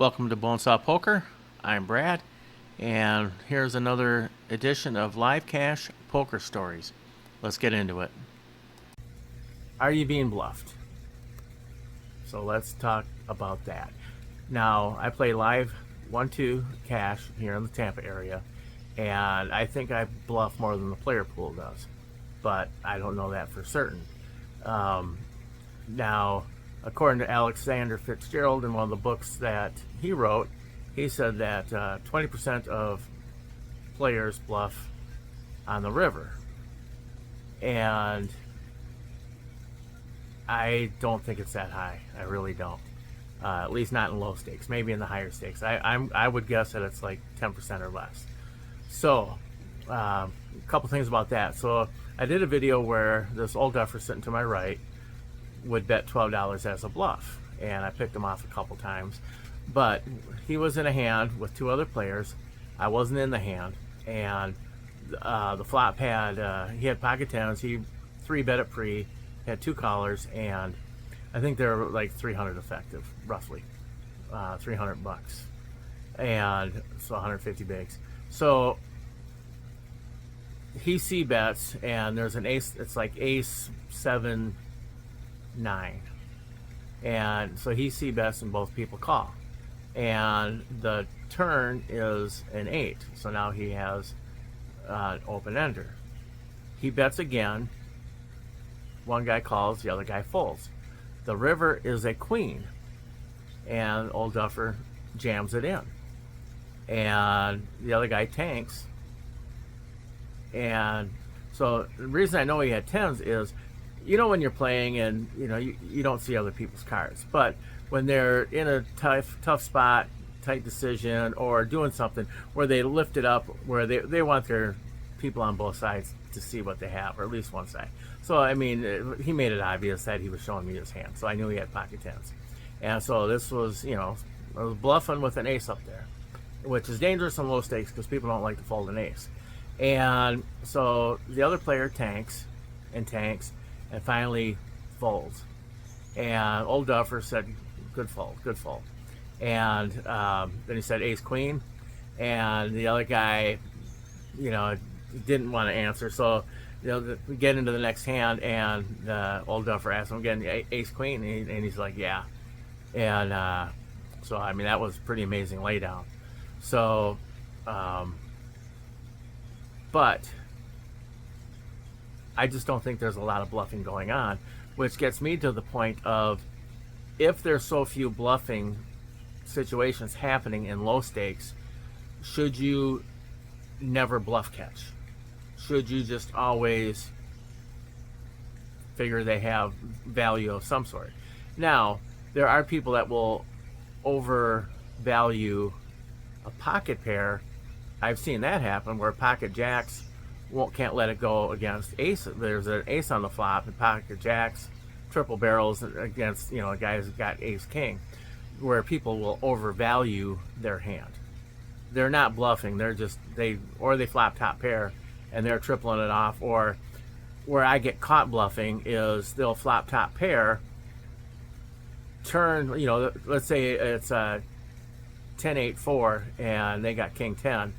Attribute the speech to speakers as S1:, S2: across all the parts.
S1: Welcome to Bonesaw Poker. I'm Brad, and here's another edition of Live Cash Poker Stories. Let's get into it. Are you being bluffed? So let's talk about that. Now, I play live 1-2 cash here in the Tampa area, and I think I bluff more than the player pool does, but I don't know that for certain. Now, according to Alexander Fitzgerald in one of the books that he wrote, he said that 20% of players bluff on the river. And I don't think it's that high. I really don't. At least not in low stakes. Maybe in the higher stakes. I would guess that it's like 10% or less. So, a couple things about that. So, I did a video where this old duffer sitting to my right would bet $12 as a bluff, and I picked him off a couple times, but he was in a hand with two other players. I wasn't in the hand, and the flop had he had pocket tens. He 3-bet it pre, had two callers, and I think they were like 300 effective, roughly 300 bucks, and so 150 bigs. So he c bets, and there's an ace. It's like ace 7 9, and so he c bets and both people call, and the turn is an 8, so now he has open ender. He bets again, one guy calls, the other guy folds. The river is a queen, and old duffer jams it in, and the other guy tanks. And so the reason I know he had tens is, you know, when you're playing and you don't see other people's cards, but when they're in a tough spot, tight decision, or doing something where they lift it up, where they want their people on both sides to see what they have, or at least one side. So I mean, he made it obvious that he was showing me his hand, so I knew he had pocket tens. And so this was, I was bluffing with an ace up there, which is dangerous on low stakes because people don't like to fold an ace. And so the other player tanks and tanks, and finally folds. And old duffer said, good fold, good fold. And then he said ace queen, and the other guy, didn't want to answer. So we get into the next hand, and the old duffer asked him again, ace queen, and he's like, yeah. And so I mean, that was a pretty amazing laydown. So but I just don't think there's a lot of bluffing going on, which gets me to the point of, if there's so few bluffing situations happening in low stakes, should you never bluff catch? Should you just always figure they have value of some sort? Now, there are people that will overvalue a pocket pair. I've seen that happen where pocket jacks can't let it go against ace. There's an ace on the flop, and pocket jacks triple barrels against a guy who's got ace king, where people will overvalue their hand. They're not bluffing. They're just they flop top pair and they're tripling it off. Or where I get caught bluffing is they'll flop top pair, turn, let's say it's a 10-8-4 and they got king 10,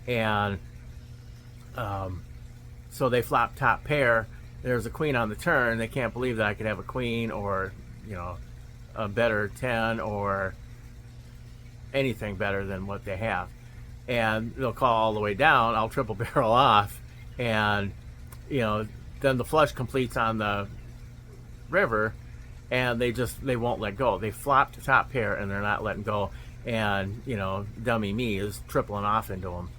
S1: and so they flop top pair. There's a queen on the turn. They can't believe that I could have a queen, or a better 10, or anything better than what they have, and they'll call all the way down. I'll triple barrel off, and then the flush completes on the river, and they won't let go. They flopped top pair and they're not letting go, and dummy me is tripling off into them.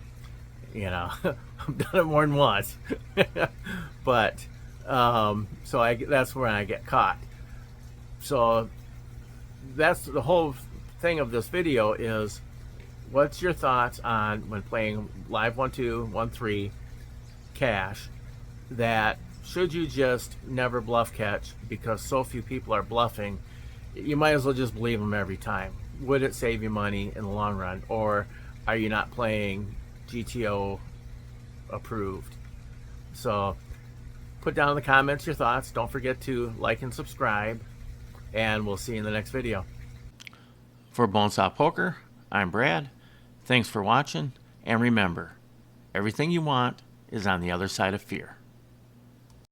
S1: I've done it more than once. But so that's where I get caught. So that's the whole thing of this video is, what's your thoughts on when playing live 1-2, 1-3 cash, that should you just never bluff catch because so few people are bluffing? You might as well just believe them every time. Would it save you money in the long run, or are you not playing GTO approved? So put down in the comments your thoughts. Don't forget to like and subscribe, and we'll see you in the next video. For Bonesaw Poker, I'm Brad. Thanks for watching, and remember, everything you want is on the other side of fear.